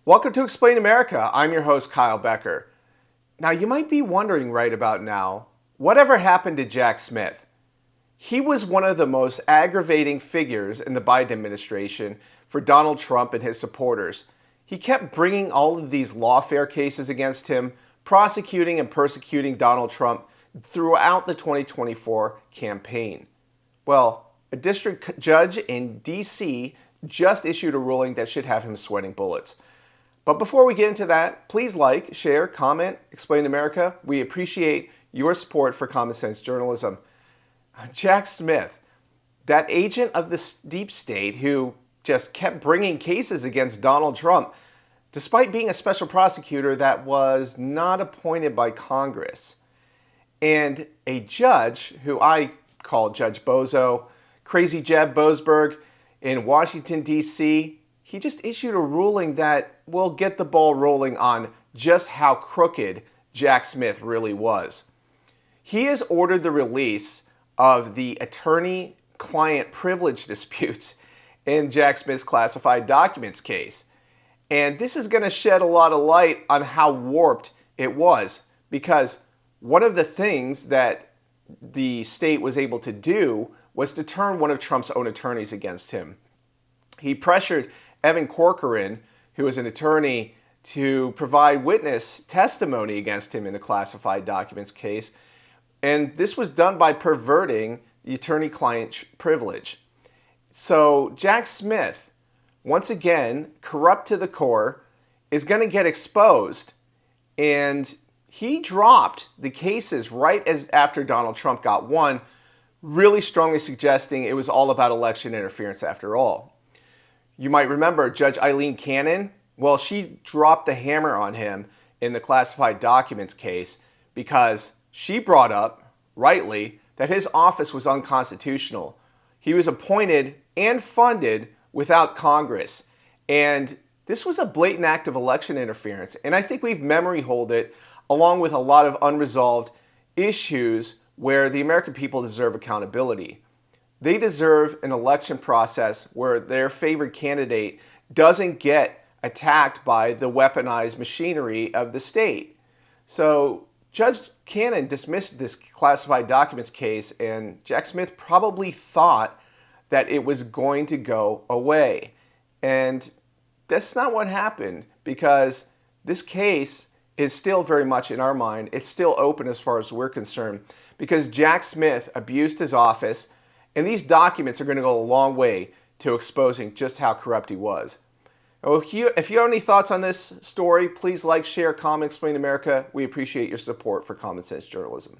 Welcome to Explain America. I'm your host, Kyle Becker. Now, you might be wondering right about now, whatever happened to Jack Smith? He was one of the most aggravating figures in the Biden administration for Donald Trump and his supporters. He kept bringing all of these lawfare cases against him, prosecuting and persecuting Donald Trump throughout the 2024 campaign. Well, a district judge in D.C. just issued a ruling that should have him sweating bullets. But before we get into that, please like, share, comment, Explain America. We appreciate your support for common sense journalism. Jack Smith, that agent of the deep state who just kept bringing cases against Donald Trump, despite being a special prosecutor that was not appointed by Congress. And a judge, who I call Judge Bozo, Crazy Jeb Boasberg in Washington, D.C., he just issued a ruling that will get the ball rolling on just how crooked Jack Smith really was. He has ordered the release of the attorney-client privilege disputes in Jack Smith's classified documents case. And this is going to shed a lot of light on how warped it was, because one of the things that the state was able to do was to turn one of Trump's own attorneys against him. He pressured Evan Corcoran, who was an attorney, to provide witness testimony against him in the classified documents case. And this was done by perverting the attorney-client privilege. So Jack Smith, once again, corrupt to the core, is going to get exposed. And he dropped the cases right as after Donald Trump got won, really strongly suggesting it was all about election interference after all. You might remember Judge Aileen Cannon. Well, she dropped the hammer on him in the classified documents case because she brought up, rightly, that his office was unconstitutional. He was appointed and funded without Congress. And this was a blatant act of election interference. And I think we've memory holed it along with a lot of unresolved issues where the American people deserve accountability. They deserve an election process where their favored candidate doesn't get attacked by the weaponized machinery of the state. So Judge Cannon dismissed this classified documents case, and Jack Smith probably thought that it was going to go away. And that's not what happened, because this case is still very much in our mind. It's still open as far as we're concerned, because Jack Smith abused his office. And these documents are going to go a long way to exposing just how corrupt he was. If you have any thoughts on this story, please like, share, comment, Explain America. We appreciate your support for common sense journalism.